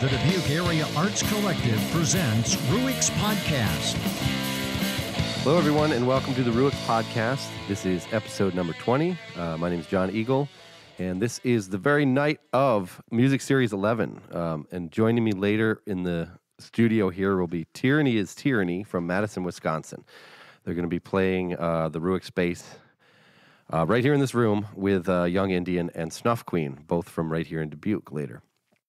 The Dubuque Area Arts Collective presents Ruix Podcast. Hello, everyone, and welcome to the Ruix Podcast. This is episode number 20. My name is Jon Eagle, and this is the very night of Music Series 11. And joining me later in the studio here will be Tyranny is Tyranny from Madison, Wisconsin. They're going to be playing the Ruix bass right here in this room with Young Indian and Snuff Queen, both from right here in Dubuque later.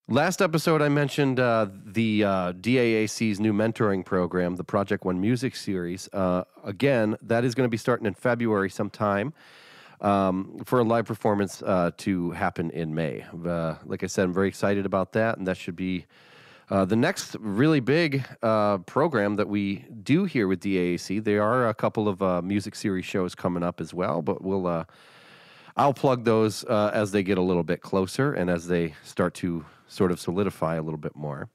Last episode, I mentioned the DAAC's new mentoring program, the Project One Music Series. Again, that is going to be starting in February sometime for a live performance to happen in May. Like I said, I'm very excited about that, and that should be the next really big program that we do here with DAAC. There are a couple of music series shows coming up as well, but I'll plug those as they get a little bit closer and as they start to sort of solidify a little bit more.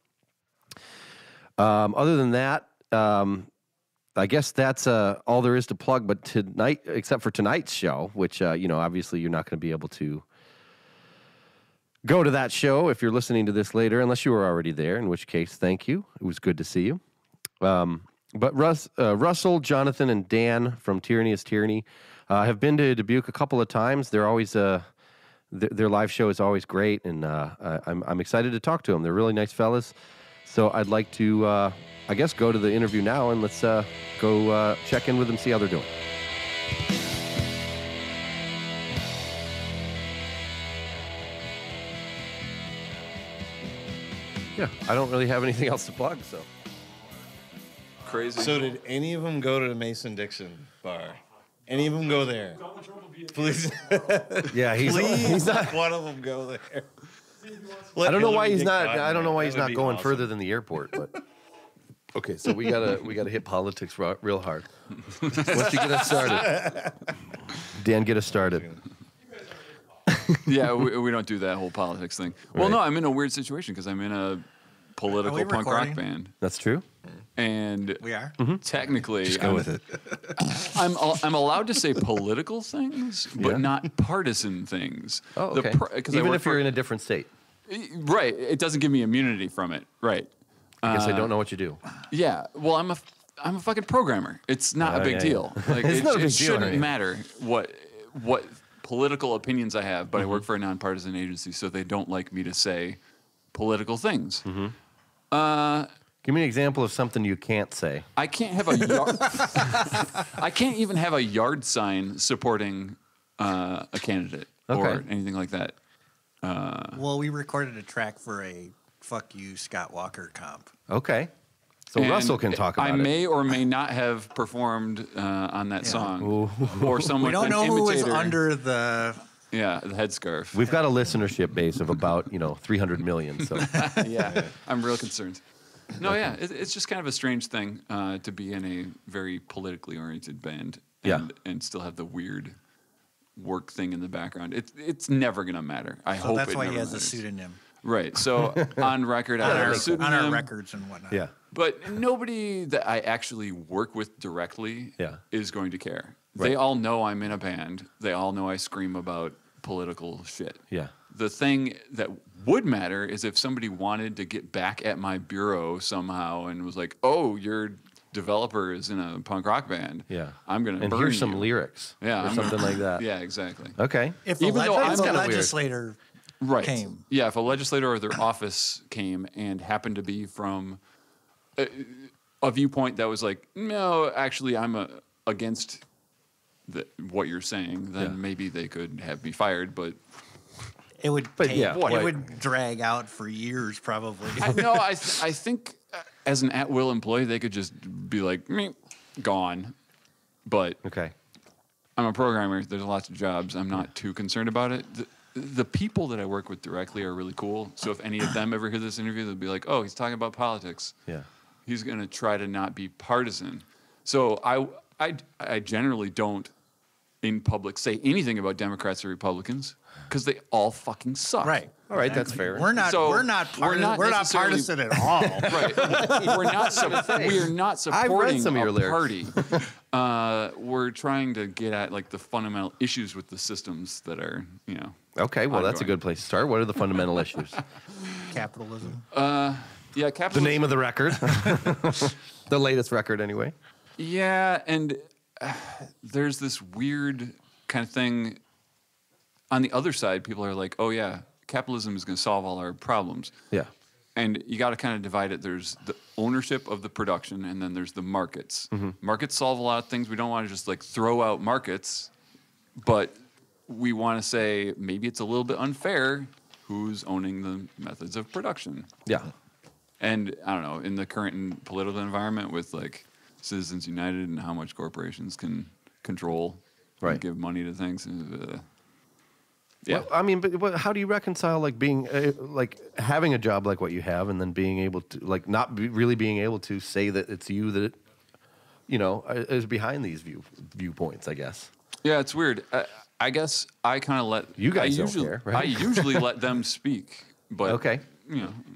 Other than that, I guess that's all there is to plug. But tonight, except for tonight's show, which obviously you're not going to be able to go to that show if you're listening to this later, unless you were already there. In which case, thank you. It was good to see you. But Russell, Jonathan, and Dan from Tyranny is Tyranny have been to Dubuque a couple of times. They're always their live show is always great, and I'm excited to talk to them. They're really nice fellas. So I'd like to, I guess, go to the interview now, and let's go check in with them, see how they're doing. Yeah, I don't really have anything else to plug, so. Crazy. So did any of them go to the Mason-Dixon bar? Any of them go there? Please. Yeah, he's not. One of them go there. I don't know why he's not. I don't know why he's not going further than the airport. But okay, so we gotta hit politics real hard. Once you get us started, Dan, get us started. Yeah, we don't do that whole politics thing. Well, Right. no, I'm in a weird situation because I'm in a political punk rock band. That's true. And We are? technically, Just go with it. I'm allowed to say political things, but Yeah. not partisan things. Oh, okay. Even if you're in a different state. Right, it doesn't give me immunity from it. Right. I guess I don't know what you do. Yeah. Well, I'm a fucking programmer. It's not a big yeah, deal. Like It's not a big it deal, shouldn't right? matter what political opinions I have, but I work for a nonpartisan agency, so they don't like me to say political things. Give me an example of something you can't say. I can't have a yard. I can't even have a yard sign supporting a candidate or anything like that. Well, we recorded a track for a "Fuck You, Scott Walker" comp. Okay. So And Russell can talk about it. I may or may not have performed on that song, or someone. We don't know who was imitator. under the. Yeah, the headscarf. We've got a listenership base of about 300 million. So Yeah, I'm real concerned. No, yeah, it's just kind of a strange thing to be in a very politically oriented band and still have the weird work thing in the background. It's never gonna matter. I hope That's it why never he has a matters. pseudonym Right. So on record, I have a on pseudonym, our records and whatnot. yeah. but nobody that I actually work with directly is going to care. Right. They all know I'm in a band. They all know I scream about political shit. Yeah. The thing that would matter is if somebody wanted to get back at my bureau somehow and was like, "Oh, your developer is in a punk rock band. Yeah. I'm gonna And burn here's some you." lyrics. Yeah, Or I'm something gonna- like that. Yeah, exactly. Okay. If Even though I'm a kinda weird. legislator Right. came, Yeah, if a legislator or their office came and happened to be from a viewpoint that was like, no, actually, I'm against what you're saying, then maybe they could have me fired. But it would yeah, would drag out for years probably. I think as an at-will employee, they could just be like, "Meh, gone." But Okay. I'm a programmer. There's lots of jobs. I'm not too concerned about it. The people that I work with directly are really cool. So if any of them ever hear this interview, they'll be like, "Oh, he's talking about politics. Yeah. He's going to try to not be partisan." So I generally don't in public say anything about Democrats or Republicans because they all fucking suck. Right. All right, that's fair. We're not. So we're not. we're not necessarily- partisan at all. Right. We are not supporting read some of your a lyrics. party. We're trying to get at like the fundamental issues with the systems that are, Okay, well, that's a ongoing. good place to start. What are the fundamental issues? Capitalism. Yeah, The capitalism. name of the record. The latest record, anyway. Yeah, and there's this weird kind of thing. On the other side, people are like, oh, yeah, capitalism is going to solve all our problems. Yeah. And you got to kind of divide it. There's the ownership of the production, and then there's the markets. Markets solve a lot of things. We don't want to just like throw out markets, but we want to say maybe it's a little bit unfair who's owning the methods of production. Yeah. And I don't know, in the current political environment with like Citizens United and how much corporations can control Right. and give money to things. Yeah. Well, I mean, but how do you reconcile like being like having a job like what you have, and then being able to like not really being able to say that it's you that is behind these viewpoints? I guess. Yeah, it's weird. I guess I kind of let You guys I don't usually, care, right? I usually let them speak, but Okay.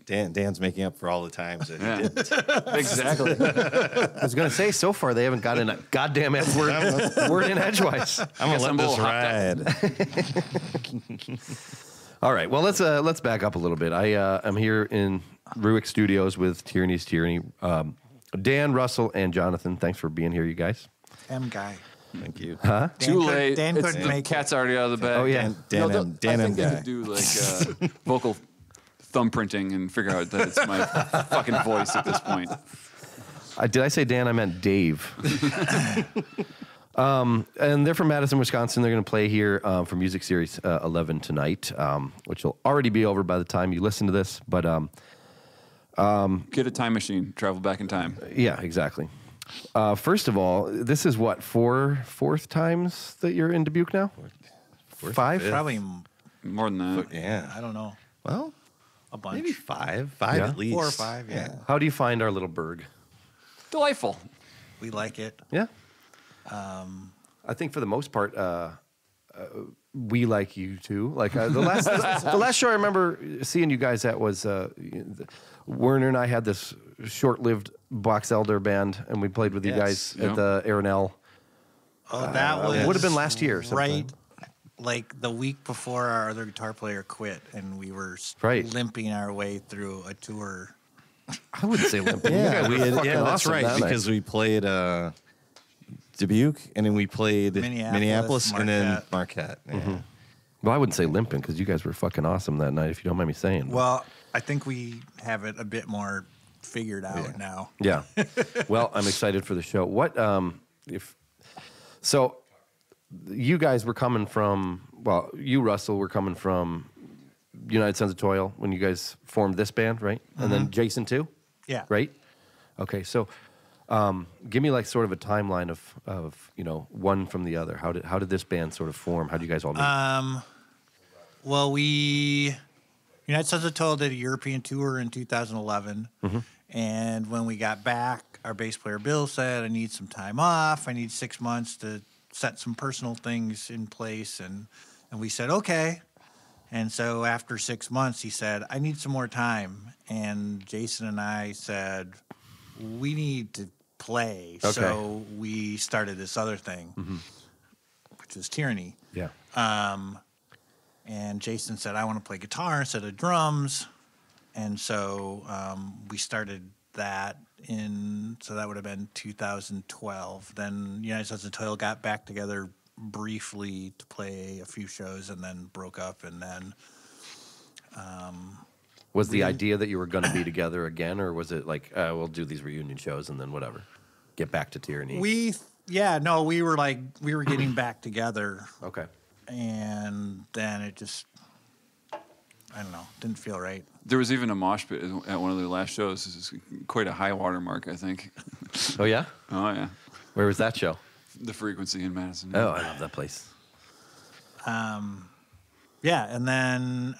Dan's making up for all the times that Yeah. he didn't. Exactly. I was going to say, so far they haven't gotten a goddamn word in edgewise. I'm Guess gonna I'm let a this little ride. All right. Well, let's back up a little bit. I'm here in Ruix Studios with Tyranny's Tyranny. Dan, Russell, and Jonathan. Thanks for being here, you guys. M guy. Thank you. Too late. Dan It's couldn't the make cat's already out of the bag. Oh, yeah. Dan I and think they guy. could do like vocal thumbprinting and figure out that it's my fucking voice at this point. Did I say Dan? I meant Dave. And they're from Madison, Wisconsin. They're going to play here for Music Series 11 tonight, which will already be over by the time you listen to this. But Get a time machine, travel back in time. yeah, exactly. First of all, this is what, fourth times that you're in Dubuque now? Five? fifth. Probably, More than that. Yeah. I don't know, Well, a bunch. maybe five Yeah? at least. 4 or 5, yeah. How do you find our little burg? Delightful. We like it. Yeah. I think for the most part, we like you too. Like the last show I remember seeing you guys at was Werner and I had this short-lived Box Elder band, and we played with you guys Yeah. at the Arenell. Oh, that was It would have been last year. Sometime. right. Like the week before our other guitar player quit, and we were Right. limping our way through a tour. I wouldn't say limping. Yeah, You guys were fucking that's awesome right. that night. Because we played Dubuque, and then we played Minneapolis, and then Marquette. Yeah. Well, I wouldn't say limping because you guys were fucking awesome that night. If you don't mind me saying. Well, I think we have it a bit more figured out now. Yeah. Well, I'm excited for the show. What so you guys were coming from, well, you, Russell, were coming from United Sons of Toil when you guys formed this band, right? And then Jason too? Yeah. Right? Okay, so give me like sort of a timeline of one from the other. How did this band sort of form? How did you guys all meet? Well, United Sons of Toil did a European tour in 2011. And when we got back, our bass player Bill said, I need some time off. I need 6 months to set some personal things in place. And we said, okay. And so after 6 months, he said, I need some more time. And Jason and I said, we need to play. Okay. So we started this other thing, which was Tyranny. Yeah. And Jason said, I want to play guitar instead of drums. And so we started that so that would have been 2012. Then United Sons of Toil got back together briefly to play a few shows and then broke up. And then Was the idea that you were going to be together again, or was it like, we'll do these reunion shows and then whatever, get back to Tyranny? we were getting back together. Okay. And then it just, I don't know, didn't feel right. There was even a mosh pit at one of their last shows. This is quite a high water mark, I think. Oh, yeah? Oh, yeah. Where was that show? The Frequency in Madison. Oh, I love that place. Yeah, and then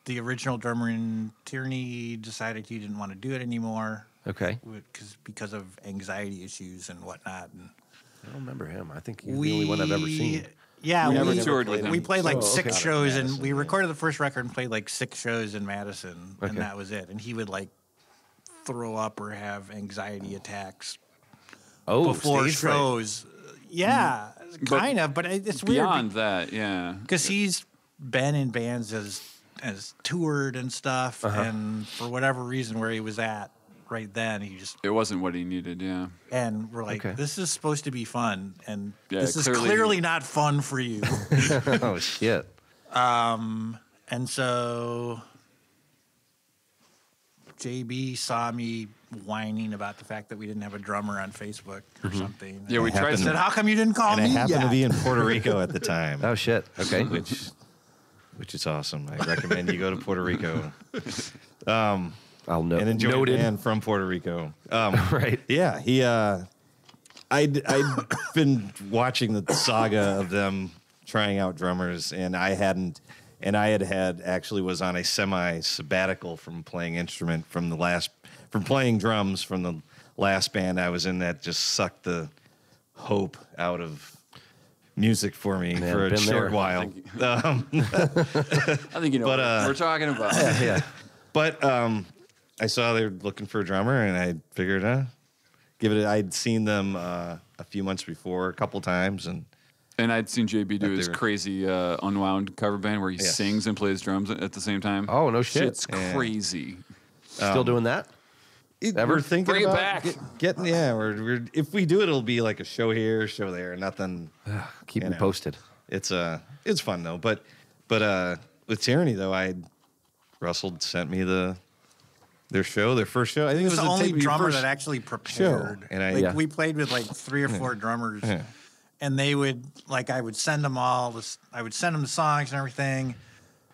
the original drummer in Tyranny decided he didn't want to do it anymore Okay. because of anxiety issues and whatnot. And I don't remember him. I think he's the only one I've ever seen. Yeah, We never we toured with him. We played like 6 okay. shows, and Madison, we recorded the first record and played like 6 shows in Madison, Okay. and that was it. And he would like throw up or have anxiety attacks before stage fright. shows. Yeah, kind of, but it's weird. Beyond that, yeah. Because he's been in bands as toured and stuff, and for whatever reason where he was at right then, It wasn't what he needed, yeah. and we're like, Okay. this is supposed to be fun, and Yeah, this is clearly- clearly not fun for you. Oh shit. And so JB saw me whining about the fact that we didn't have a drummer on Facebook or something. Yeah, we And tried I to- said, how come you didn't call And I me happened yet? to be in Puerto Rico at the time. Oh shit. Okay. which is awesome. I recommend you go to Puerto Rico I'll know. and enjoy a Noted. band from Puerto Rico. Right. Yeah, I'd been watching the saga of them trying out drummers, and I had actually was on a semi-sabbatical from playing instrument from playing drums from the last band I was in that just sucked the hope out of music for me Man, for a been short there. while. I think you know But, what we're talking about. Yeah. But I saw they were looking for a drummer, and I figured, give it. I'd seen them a few months before, a couple times, and And I'd seen JB do That his they were- crazy Unwound cover band where he Yes. sings and plays drums at the same time. Oh, no shit. Shit's Yeah. crazy. Still doing that? Ever? we're thinking Bring it about back. getting. Yeah, we're if we do it, it'll be like a show here, show there, nothing. Keep You me know. posted. It's fun though. But with Tyranny though, Russell sent me their first show. I think He it was was the only your drummer first that actually prepared. and I- like, Yeah. we played with like 3 or 4 drummers, Yeah. and they would I would send them I would send them the songs and everything,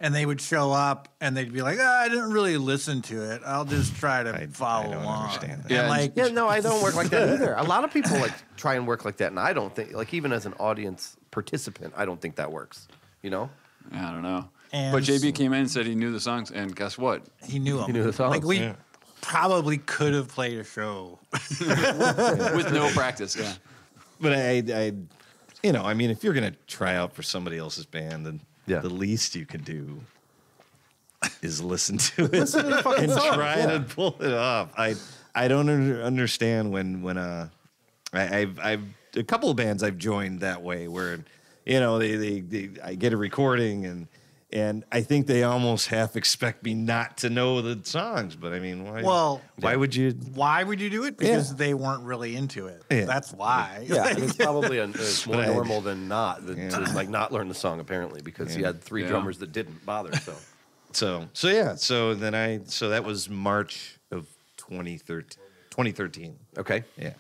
and they would show up and they'd be like, I didn't really listen to it. I'll just try to follow I don't along. understand that. And Yeah, like, Yeah, no, I don't work like that either. A lot of people like try and work like that, and I don't think, like, even as an audience participant, I don't think that works. You know? I don't know. And But JB came in and said he knew the songs, and guess what? he knew them. He knew the songs. Like we Yeah. probably could have played a show. With no practice, yeah. But I if you're gonna try out for somebody else's band, then Yeah. the least you can do is listen to it fucking and songs, try yeah. to pull it off. I don't understand when I've a couple of bands I've joined that way where I get a recording and I think they almost half expect me not to know the songs. But I mean, why? Well, why would you? Why would you do it? Because they weren't really into it. Yeah. That's why. Yeah, and it's probably it's more But I- normal than not to like not learn the song apparently because you had 3 Yeah. drummers that didn't bother. So So that was March of 2013. okay, Yeah.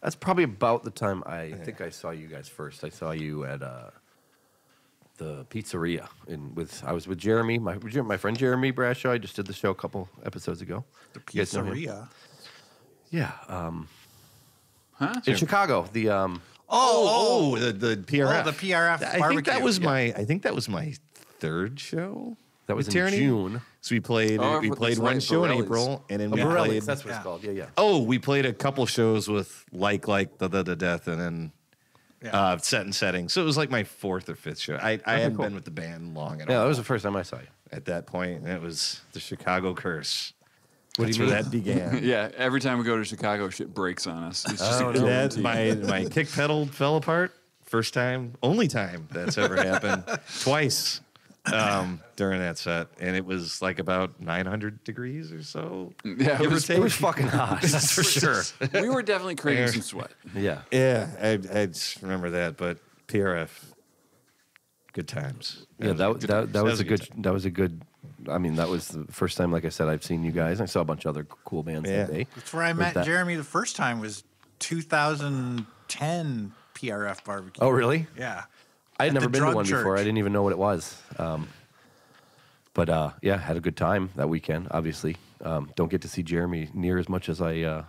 that's probably about the time I think I saw you guys first. I saw you at the pizzeria I was with Jeremy, my friend Jeremy Brashaw. I just did the show a couple episodes ago. The You guys know him? pizzeria. Yeah, Huh? in Chicago. The The PRF. Oh, the PRF I think barbecue. I think that was my 3rd show. that was with in Tyranny. June. So we played that's one right, show in Borelli's. April, and then we Borelli's, played. that's what it's called. Yeah. We played a couple shows with the death, and then set and setting. So it was like my 4th or 5th show. I hadn't cool. been with the band long at Yeah, all. that was the first time I saw you. At that point, and it was the Chicago curse. What do That's you where mean? that began. Yeah, every time we go to Chicago, shit breaks on us. It's just Oh, a no. That guarantee. my kick pedal fell apart. First time, only time that's ever happened. Twice during that set, and it was like about 900 degrees or so. Yeah, Give or It was take. fucking hot. That's for sure. we were definitely creating some sweat. Yeah. Yeah, I just remember that. But PRF, good times. Yeah, that was a good. time. That was a good. I mean, that was the first time, like I said, I've seen you guys. I saw a bunch of other cool bands Yeah. that day. That's where I met that- Jeremy the first time was 2010 PRF barbecue. Oh, really? Yeah. I had At never the been to drug one before. church. I didn't even know what it was. But yeah, had a good time that weekend. Obviously, don't get to see Jeremy near as much as I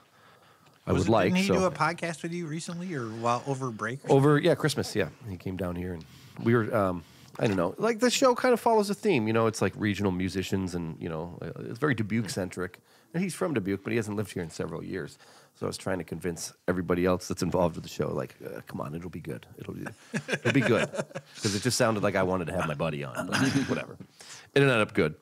would like. Didn't he so do a podcast with you recently or while over break? Or over Christmas, yeah, he came down here and we were. I don't know. Like the show kind of follows a theme. You know, it's like regional musicians, and it's very Dubuque centric. And he's from Dubuque, but he hasn't lived here in several years. So I was trying to convince everybody else that's involved with the show, like, come on, it'll be good. It'll be good. Because it just sounded like I wanted to have my buddy on, but whatever. It ended up good.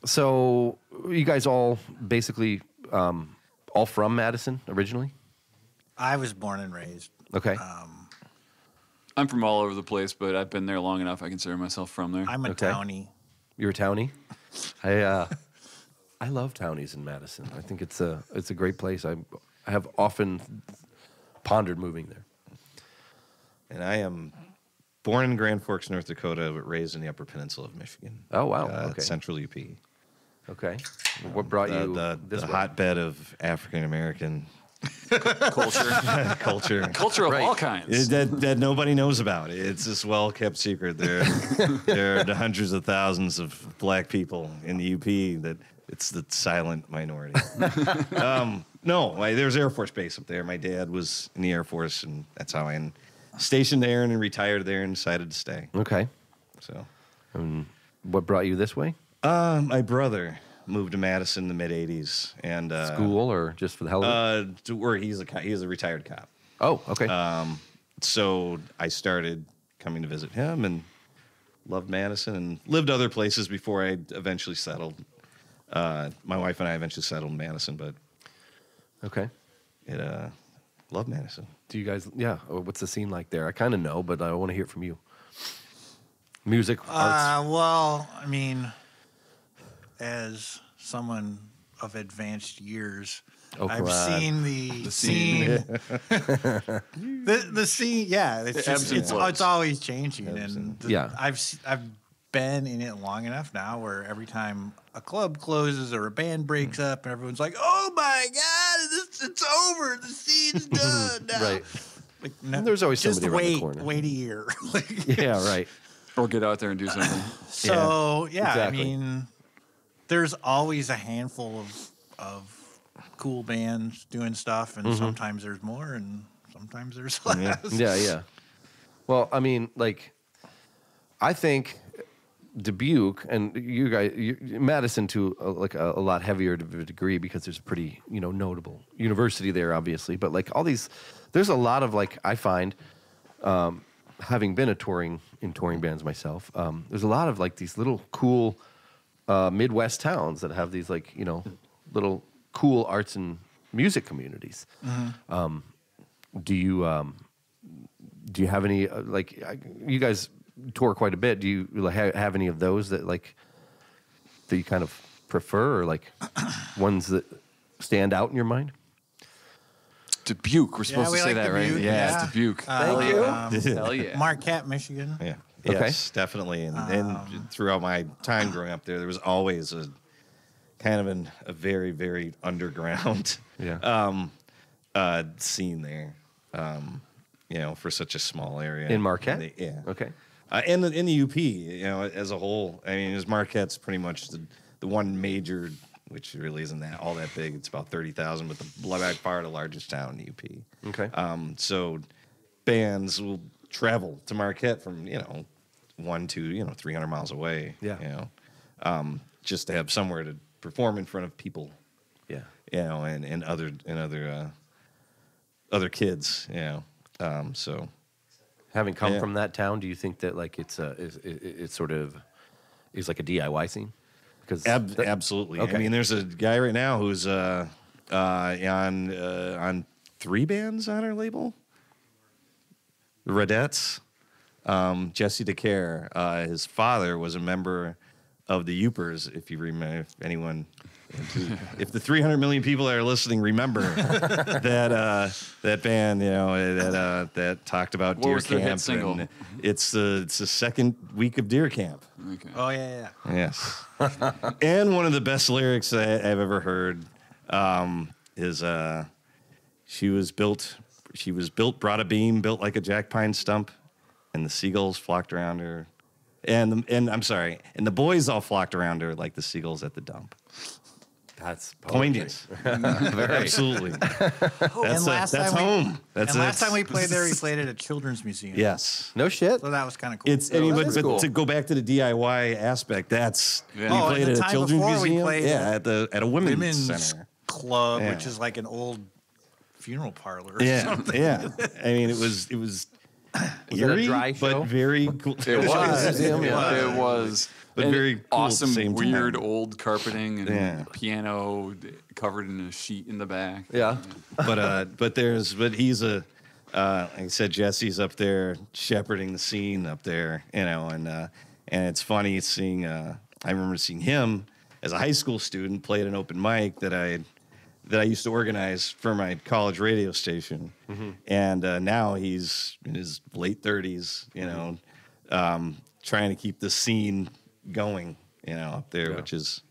So you guys all basically all from Madison originally? I was born and raised. Okay. I'm from all over the place, but I've been there long enough. I consider myself from there. I'm a Okay. townie. You're a townie? I love townies in Madison. I think it's a great place. I have often pondered moving there. And I am born in Grand Forks, North Dakota, but raised in the Upper Peninsula of Michigan. Oh, wow. Okay. Central UP. Okay. What brought you the this way? hotbed of African American Culture. culture. Culture of Right. all kinds. That nobody knows about. It's this well-kept secret. There are the hundreds of thousands of black people in the UP that it's the silent minority. There's Air Force Base up there. My dad was in the Air Force, and that's how I stationed there and retired there and decided to stay. Okay. So, What brought you this way? my brother moved to Madison in the mid-'80s. And, School or just for the hell of it? to where he's a retired cop. Oh, okay. So I started coming to visit him and loved Madison and lived other places before I eventually settled. My wife and I eventually settled in Madison, but okay. love Madison. Do you guys, what's the scene like there? I kind of know, but I want to hear it from you. Music, arts. Well, I mean, as someone of advanced years, Oh, I've God. seen the scene. scene. the scene, yeah. It's It ebbs just and it's flows. always changing, Ebbs and Yeah. I've been in it long enough now where every time a club closes or a band breaks up, and everyone's like, "Oh my God, it's over. The scene's done now." Right. Like, And there's always just somebody around the corner. Wait a year. Like, Yeah, right. Or get out there and do something. So yeah, exactly. I mean, there's always a handful of cool bands doing stuff, and sometimes there's more, and sometimes there's less. Yeah. Well, I mean, like, I think Dubuque and you guys, Madison to a lot heavier of a degree because there's a pretty, notable university there, obviously. But like all these, there's a lot of like, I find, having been in touring bands myself, there's a lot of like these little cool Midwest towns that have these like, little cool arts and music communities. Do you have any you guys tour quite a bit? Do you have any of those that you kind of prefer, or like ones that stand out in your mind? Dubuque. We're supposed we to say like that, right? Dubuque, Yeah, yeah. it's Dubuque. Thank you. Hell yeah. Marquette, Michigan. Yeah. Okay. Yes, definitely. And throughout my time growing up there was always a kind of a very, very underground scene there. For such a small area. In Marquette? Yeah. Okay. In the UP, as a whole, I mean, Marquette's pretty much the one major, which really isn't all that big. It's about 30,000, but by far the largest town in the UP. Okay. So bands will travel to Marquette from 1 to 300 miles away. Yeah. Just to have somewhere to perform in front of people. Yeah. And other kids. So. Having come Yeah. from that town, do you think that like it's sort of is like a DIY scene? Because Absolutely. Okay. I mean, there's a guy right now who's on 3 bands on our label. The Radettes, Jesse DeCare. His father was a member of the Youpers. If you remember, if anyone, if the 300 million people that are listening remember that band, that talked about What deer was their hit camp. single? And it's the second week of deer camp. Okay. Oh yeah. Yes. And one of the best lyrics I've ever heard is she was built, brought a beam, built like a jack pine stump, and the seagulls flocked around her. And the boys all flocked around her like the seagulls at the dump. that's Poignant. Absolutely. That's time home. last time we played there, we played at a children's museum. Yes. no shit. So that was kind of cool. But cool. to go back to the DIY aspect, that's Yeah. we Oh, played and at the a time children's before we museum. played at a women's center. club, Yeah. which is like an old funeral parlor or Yeah, something. yeah. I mean, it was Was it a eerie, dry show? but very cool. It was. Yeah. It was. But And very cool at the awesome, same time. weird old carpeting and Yeah. piano covered in a sheet in the back. Yeah. But he's a like I said, Jesse's up there shepherding the scene up there, and it's funny seeing. I remember seeing him as a high school student play at an open mic that I used to organize for my college radio station, and now he's in his late 30s, trying to keep the scene going, up there, which is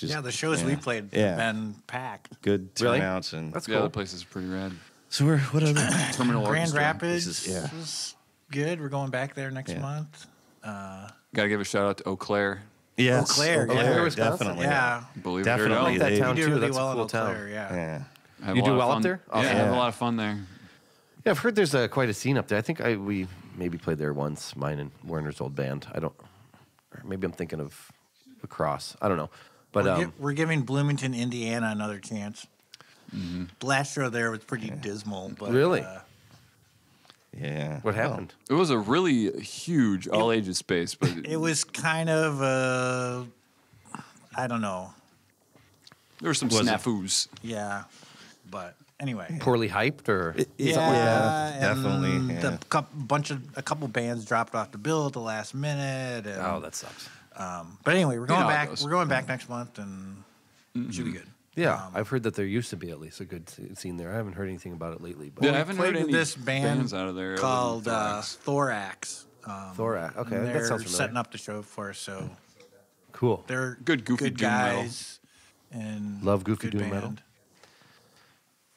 the shows we played have been packed. good Really? turnouts, and That's Yeah, cool. the place is pretty rad. so what other Terminal Grand Orchestra. Rapids Yeah. is good. We're going back there next Yeah. month. Got to give a shout out to Eau Claire. Yes, Eau Claire, Eau yeah. Claire, Wisconsin. definitely. Yeah. Believe Definitely. it or not. That They- town You do too. really That's well a in cool Eau town. Claire, yeah. Yeah. I had You a do lot of well up fun. there? Yeah, I Awesome. have a lot of fun there. Yeah, I've heard there's quite a scene up there. I think we maybe played there once, mine and Werner's old band. Or maybe I'm thinking of Lacrosse. I don't know. But We're giving Bloomington, Indiana another chance. The last show there was pretty dismal. But, Really? Yeah. what happened? It was a really huge all ages space, but it was kind of, I don't know. there were some Was it? snafus. Yeah. But anyway. Poorly hyped or Yeah, and definitely. Yeah. A couple bands dropped off the bill at the last minute. And, Oh, that sucks. but anyway, we're going know how it back. goes. We're going back next month, and it should be good. Yeah, I've heard that there used to be at least a good scene there. I haven't heard anything about it lately. But Yeah, I We haven't played heard with any this band bands out of there other than called Thorax. Thorax. Thorax. Okay, and that they're sounds familiar. setting up the show for us, so Cool. they're Good goofy doom metal. guys. And Love goofy good doom metal? band.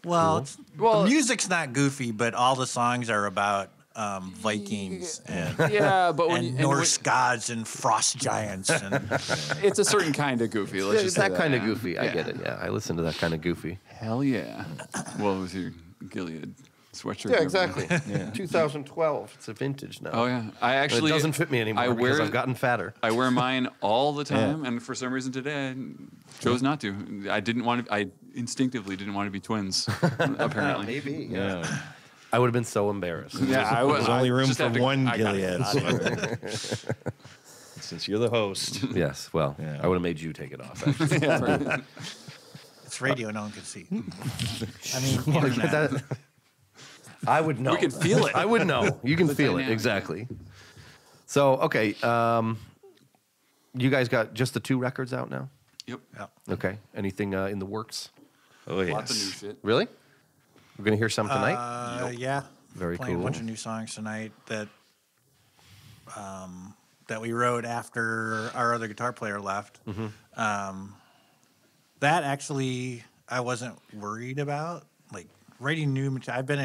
Well, Well- the music's not goofy, but all the songs are about Vikings and, Yeah, but when and Norse gods and frost giants. And it's a certain kind of goofy. Let's Yeah, just it's say that kind of yeah. goofy. I get it. Yeah, I listen to that kind of goofy. Hell yeah. Well, with your Gilead sweatshirt. Yeah, and exactly. everything. 2012. It's a vintage now. Oh yeah, I And actually it doesn't fit me anymore because I've gotten fatter. I wear mine all the time, and for some reason today I chose not to. I didn't want to. I instinctively didn't want to be twins. Apparently, Maybe. Yeah. I would have been so embarrassed. Yeah, I was. There's only room just for had to- one I gotta Gilead. get out of here. Since you're the host. Yes. Well, Yeah. I would have made you take it off. Actually. it's radio, no one can see. I mean, internet. That- I would know. We could feel it. I would know. You can feel it dynamic. exactly. So okay, you guys got just the 2 records out now. Yep. Yeah. Okay. Anything in the works? Oh, yes. Lots of new shit. Really? We're gonna hear some tonight. Yeah. Very Playing cool. a bunch of new songs tonight that that we wrote after our other guitar player left. That actually I wasn't worried about. Like writing new material. I've been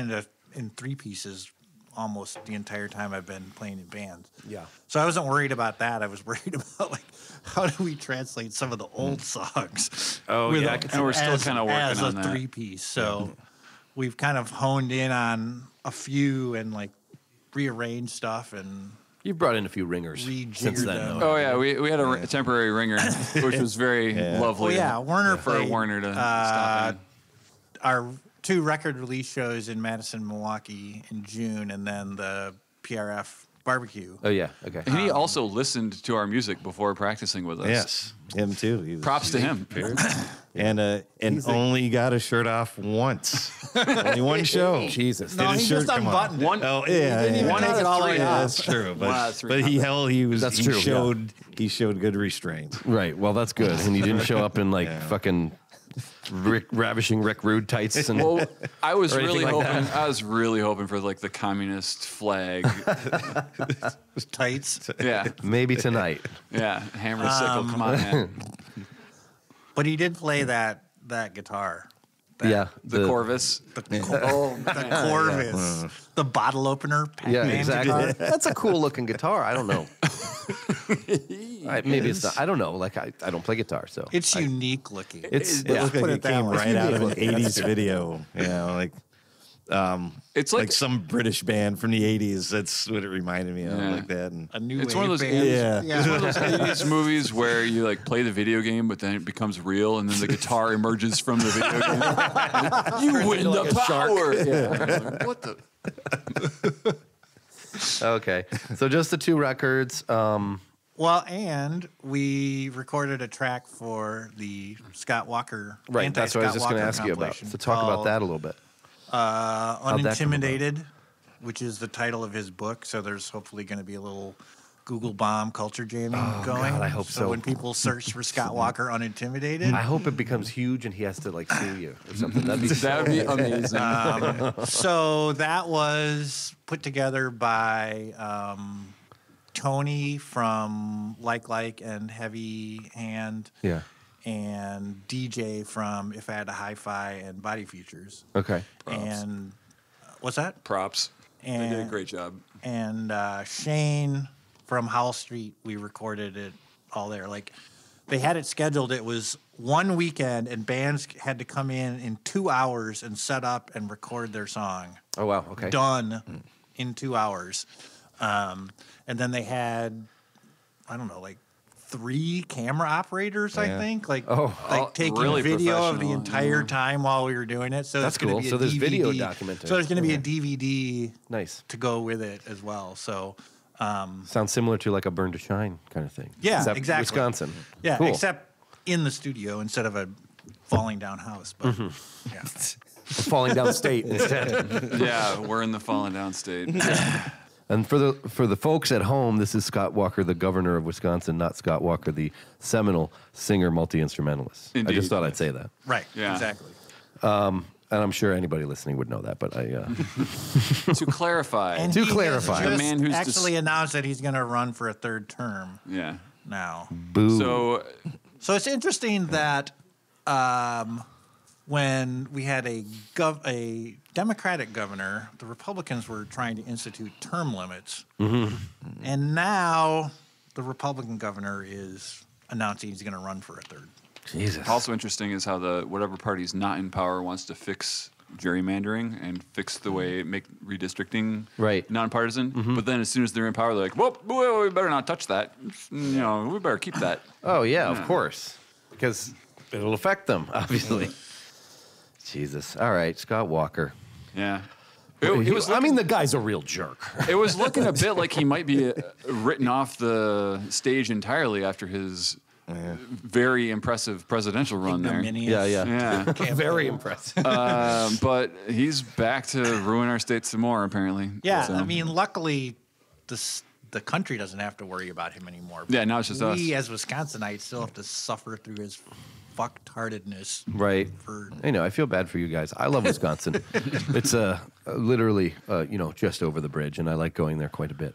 in 3 pieces almost the entire time I've been playing in bands. Yeah. So I wasn't worried about that. I was worried about like how do we translate some of the old songs? Oh, with yeah, a- I can see And we're still as- kinda working as on a that. 3-piece. So we've kind of honed in on a few and like rearranged stuff and You've brought in a few ringers Rejiggered since then. them. though. Oh yeah, we had a temporary ringer, which was very lovely. Well, yeah, Werner for played, Werner to stop in. our 2 record release shows in Madison, Milwaukee in June, and then the PRF barbecue. Oh yeah. Okay. And he also listened to our music before practicing with us. Yes. Him too. He was Props to him. And only got a shirt off once. Only one show. Jesus. No, Did his he shirt just come off? unbuttoned it. One, Oh yeah, didn't even yeah. take it all the way Yeah, off. that's true. One out of But, 3 but That's he true, yeah. showed good restraint. Right. Well, that's good. And you didn't show up in like fucking ravishing Rick Rude tights and. Well, I was Or anything really like hoping. I was really hoping for like the communist flag. Tights. Yeah, Maybe tonight. yeah. Hammer sickle. Come on, man. But he did play that guitar. That- Yeah. The Corvus. The Corvus. The bottle opener. Yeah, Pac-Man exactly. guitar. That's a cool looking guitar. I don't know. Maybe it's not. I don't know. Like I don't play guitar, so It's unique looking. it's It looked put like it it that came way. right out of an Unique. '80s video. You know, like It's like like some British band from the '80s. That's what it reminded me of, Yeah. like that. And A new It's one of wave those band. Yeah. It's one of those 80s movies where you like play the video game, but then it becomes real, and then the guitar emerges from the video game. You win the power. Yeah. What the? Okay. So just the 2 records. Well, and we recorded a track for the Scott Walker. Right. That's what I was just going to ask you about. So talk about that a little bit. Unintimidated, which is the title of his book. So there's hopefully going to be a little Google bomb culture jamming going. God, I hope so. When people search for Scott Walker Unintimidated. I hope it becomes huge and he has to like sue you or something. That'd be amazing. So that was put together by Tony from Like and Heavy Hand. Yeah. And DJ from If I Had a Hi-Fi and Body Features. Okay. Props. And what's that? Props. And, They did a great job. And Shane from Howell Street, we recorded it all there. Like, they had it scheduled. It was one weekend, and bands had to come in 2 hours and set up and record their song. Oh, wow. Okay. Done in 2 hours. And then they had, I don't know, like 3 camera operators, I think. Like taking really video of the professional, entire time while we were doing it. So That's it's gonna cool. be a So there's DVD. video documented. So there's going to be a DVD Nice. to go with it as well. So Sounds similar to like a Burn to Shine kind of thing. Yeah, Except exactly. Wisconsin. yeah, Cool. except in the studio instead of a falling down house. But yeah. Falling down state instead. Yeah, we're in the falling down state. And for the folks at home, this is Scott Walker, the governor of Wisconsin, not Scott Walker, the seminal singer multi-instrumentalist. I Indeed. just thought I'd say that. Right. Yeah. Exactly. And I'm sure anybody listening would know that, but I To clarify. And To he has clarify. just The man who's actually announced that he's going to run for a 3rd term Yeah. now. boo. So So it's interesting that when we had a Democratic governor, the Republicans were trying to institute term limits. And now the Republican governor is announcing he's going to run for a 3rd. Jesus. also interesting is how the whatever party's not in power wants to fix gerrymandering and fix the way make redistricting Right. nonpartisan. But then as soon as they're in power, they're like, well, we better not touch that. We better keep that. Oh, yeah, of course. Because it'll affect them, obviously. Jesus. All right, Scott Walker. Yeah. It was I mean, the guy's a real jerk. It was looking a bit like he might be written off the stage entirely after his very impressive presidential run there. Yeah. Yeah. Very impressive. But he's back to ruin our state some more, apparently. Yeah, So- I mean, luckily, the country doesn't have to worry about him anymore. Yeah, now it's just us. We, as Wisconsinites, still have to suffer through his fucktardedness. Right. I know. I feel bad for you guys. I love Wisconsin. It's literally, just over the bridge, and I like going there quite a bit.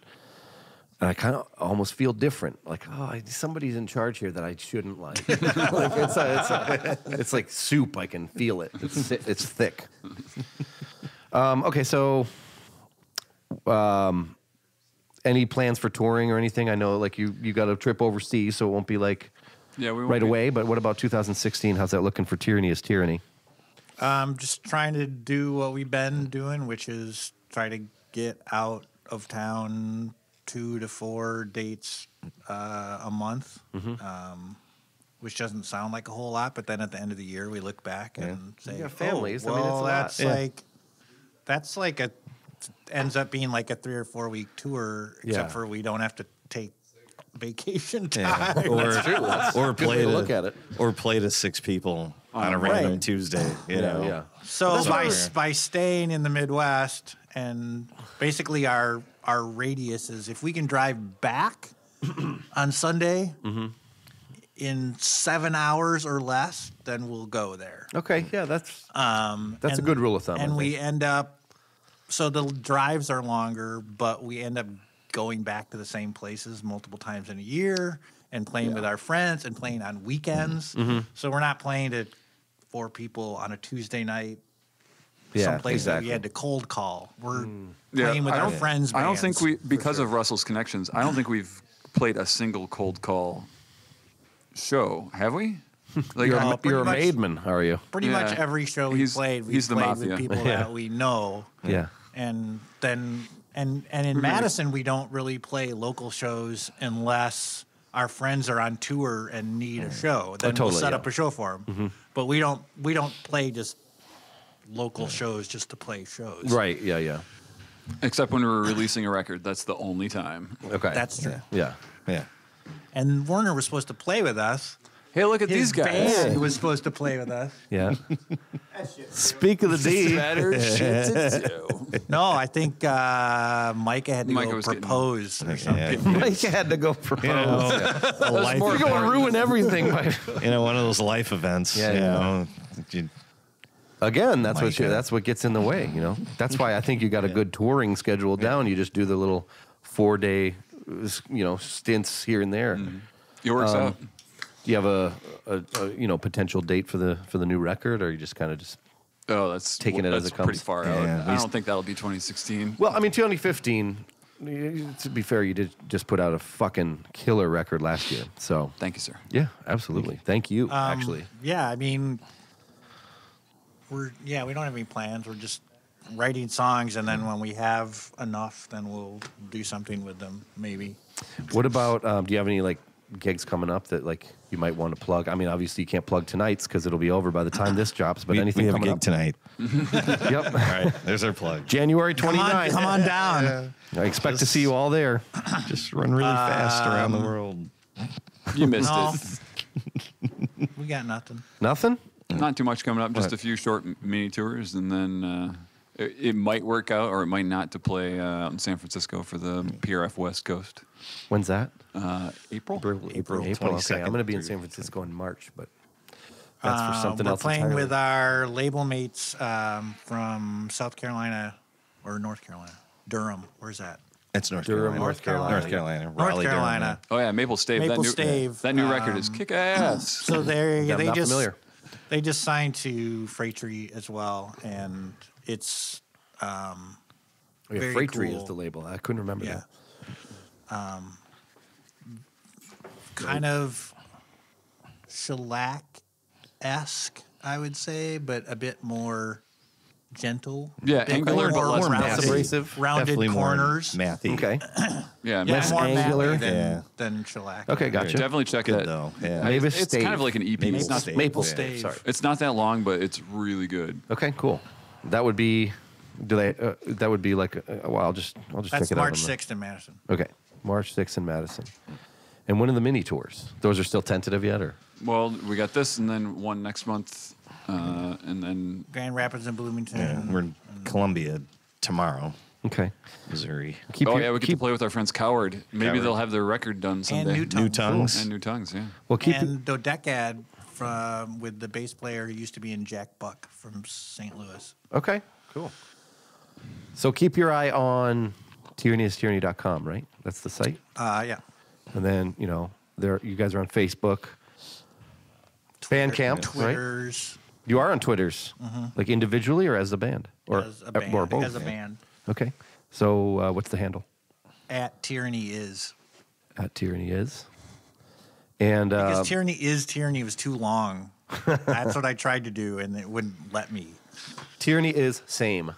And I kind of almost feel different. Like, somebody's in charge here that I shouldn't like. It's like soup. I can feel it. It's thick. Okay, so any plans for touring or anything? I know, like, you got a trip overseas, so it won't be like Yeah, we won't right be- away. But what about 2016? How's that looking for Tyranny is Tyranny? Just trying to do what we've been doing, which is try to get out of town 2 to 4 dates a month, which doesn't sound like a whole lot. But then at the end of the year, we look back and say, You got families. I Oh, mean, it's a well, lot." that's like ends up being like a 3 or 4 week tour, except Yeah. for we don't have to take vacation time. Good Or way play to to look at it. or play to 6 people on a Right. random Tuesday. You know. Yeah. So by staying in the Midwest, and basically our radius is if we can drive back on Sunday in 7 hours or less, then we'll go there. Okay. Yeah, that's a good rule of thumb. I And we think. end up, so the drives are longer, but we end up going back to the same places multiple times in a year and playing with our friends and playing on weekends. So we're not playing to 4 people on a Tuesday night. Someplace that we had to cold call. We're playing with our friends. I don't think bands. because of Russell's connections, I don't think we've played a single cold call show, have we? Like, You're, pretty you're a much- maidman, are you? Pretty much Yeah. every show we He's- played, we he's the played mafia. with people Yeah. that we know. Yeah. And then and in Madison, we don't really play local shows unless our friends are on tour and need a show. Then totally, we'll set yeah. up a show for them. But we don't play just local shows just to play shows. Right. Yeah. Yeah. Except when we're releasing a record, that's the only time. Okay. That's true. Yeah. Yeah. And Warner was supposed to play with us. Hey, look at His these guys. band was supposed to play with us. Yeah. Speak of the D. Better shit to do. No, I think Micah had to Micah go was getting- propose or something. Yeah. Mike had to go propose. You know, a life, You're going to ruin everything. By... one of those life events. Yeah, you yeah. know, you- Again, that's Micah. that's what gets in the way. You know, that's why I think you got a good touring schedule down. You just do the little 4-day, stints here and there. It works out. Do you have a potential date for the new record, or you just kind of just? Oh, that's Taking it as that's it comes. pretty far Yeah. out. I don't think that'll be 2016. Well, I mean, 2015. To be fair, you did just put out a fucking killer record last year. So Thank you, sir. yeah, absolutely. Thank you. Actually, Yeah, I mean, we don't have any plans. We're just writing songs, and then when we have enough, then we'll do something with them, maybe. what about? Do you have any like gigs coming up that like you might want to plug? I mean, obviously you can't plug tonight's because it'll be over by the time this drops. But we anything have a coming gig up tonight. Yep. All right, there's our plug. January 29th. Come on down. I expect to see you all there. Just run really fast around the world. You missed No. it. We got nothing. Nothing? Not too much coming up, just a few short mini tours, and then it might work out or it might not to play out in San Francisco for the PRF West Coast. When's that? April? April Okay, 22nd. I'm going to be in San Francisco in March, but that's for something else. We're playing entirely. with our label mates from South Carolina or North Carolina. Durham. Where's that? It's North Durham, Carolina. North Carolina. North Carolina. North Raleigh, Durham, Carolina. Oh yeah, Maple Stave. Maple that new, Stave, That new record is kick ass. So they Yeah, I'm not just familiar. they just signed to Freight Tree as well, and it's Yeah, very Freight Tree cool. is the label. I couldn't remember yeah, that. kind of shellac-esque, I would say, but a bit more gentle. Yeah, a bit angular, but less rounded, massive. Abrasive. rounded Definitely corners. more mathy. Okay. Yeah, Yeah, Less more angular. mathy Yeah. than shellac. Okay, gotcha. definitely check Good that. though. Yeah. Maybe It's Stave. kind of like an EP. Maple It's not, Stave. Maple Yeah. Stave. Sorry. it's not that long, but it's really good. Okay, cool. That would be. Do they? That would be like. Well, I'll just That's check it March out. 6th in Madison. Okay, March 6th in Madison. And when are the mini tours? Those are still tentative yet, or? Well, we got this, and then one next month, and then Grand Rapids and Bloomington. Yeah, we're in Columbia tomorrow, Okay. Missouri. Keep we your- get to play with our friends Coward. Maybe Coward. they'll have their record done someday. New Tongues. New Tongues. And New Tongues, yeah. Well, keep. And Dodecad from with the bass player who used to be in Jack Buck from St. Louis. Okay, cool. So keep your eye on tyrannytyranny.com, right? That's the site. Yeah. And then, there you guys are on Facebook. Bandcamp, right? Twitters You are on Twitters, like individually or as a band? Or as a band. or both? As a band. Okay. So what's the handle? At Tyranny is. At Tyranny is. And Because Tyranny was too long. That's what I tried to do, and it wouldn't let me. Tyranny is same.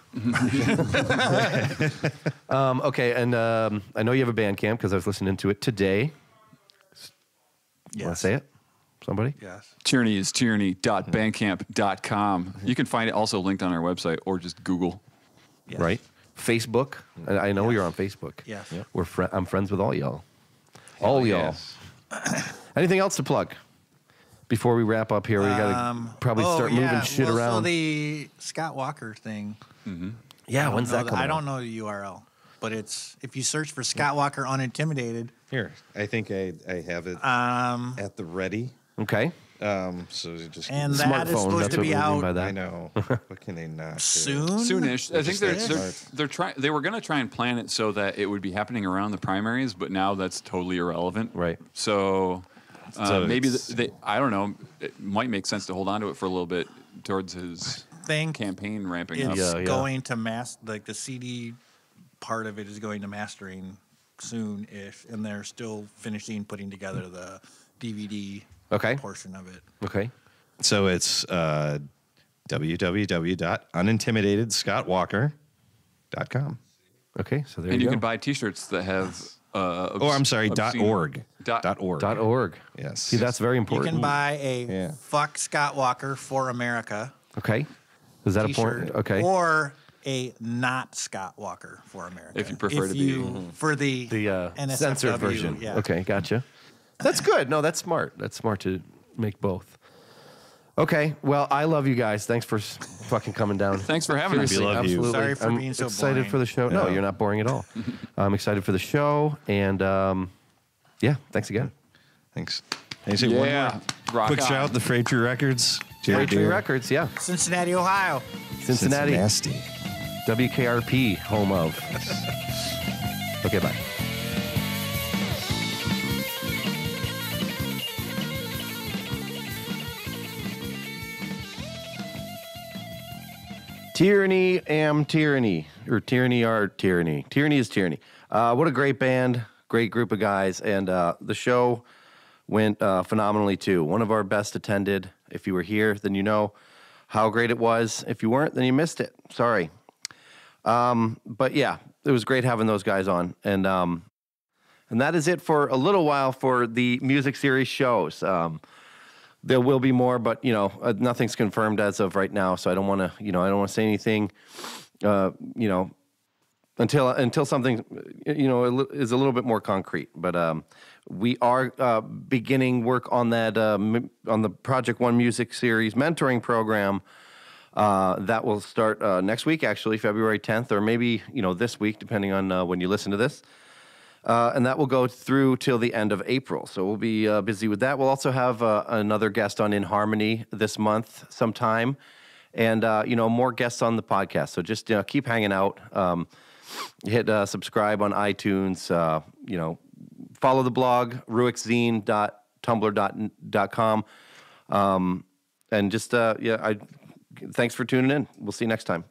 Okay, and I know you have a Bandcamp because I was listening to it today. Yes. Want to say it? Somebody? Yes. Tyranny is tyranny.bandcamp.com. You can find it also linked on our website or just Google. Yes. Right? Facebook. I know Yes. you're on Facebook. Yes. Yep. I'm friends with all y'all. All y'all. Yes. Anything else to plug? Before we wrap up here, we got to probably start moving shit So around. the Scott Walker thing. Yeah, when's that coming I don't out? know the URL, but it's if you search for Scott Walker Unintimidated. Here, I think I have it at the ready. Okay. So you just And Smartphone, that is supposed that's to what be we mean out by that. I know. What can they not do? soon. Soonish. I think just they're trying. They were going to try and plan it so that it would be happening around the primaries, but now that's totally irrelevant. Right. So, So maybe it's- I don't know. It might make sense to hold on to it for a little bit towards his Think campaign ramping up. it's Yeah, yeah. going to like the CD part of it is going to mastering soon-ish, and they're still finishing putting together the DVD Okay. portion of it. Okay. So it's www.unintimidatedscottwalker.com. Okay. So there And you you go. can buy T-shirts that have. Oh, I'm sorry. obscene- .org. .org. Yes. See, that's very You important. can buy a Yeah. "Fuck Scott Walker for America" Okay. Is that a T-shirt, point? Okay. or a not Scott Walker for America. If you prefer to be for the NSFW, censored version. Yeah. Okay, gotcha. That's good. No, that's smart. That's smart to make both. Okay, well, I love you guys. Thanks for fucking coming down. Thanks for having us. Seriously, We love you. absolutely. Sorry for I'm being so excited boring. for the show. No, Yeah. you're not boring at all. I'm excited for the show, and yeah, thanks again. Thanks. Can you say one Yeah. more Rock quick on. shout? The Freighter Records. Jared Tree Deere. Records, yeah. Cincinnati, Ohio. Cincinnati, Nasty. WKRP, home of. Okay, bye. Tyranny am tyranny, or tyranny are tyranny. Tyranny is tyranny. What a great band, great group of guys, and the show went phenomenally too. One of our best attended. If you were here, then you know how great it was. If you weren't, then you missed it. Sorry. But yeah, it was great having those guys on, and that is it for a little while for the music series shows. There will be more, but nothing's confirmed as of right now. So I don't want to, I don't want to say anything, until something, is a little bit more concrete. But we are beginning work on that on the Project One Music Series mentoring program. That will start next week, actually, February 10th, or maybe this week, depending on when you listen to this. And that will go through till the end of April. So we'll be busy with that. We'll also have another guest on In Harmony this month sometime. And, more guests on the podcast. So just keep hanging out. Hit subscribe on iTunes. Follow the blog, ruixzine.tumblr.com. And just, thanks for tuning in. We'll see you next time.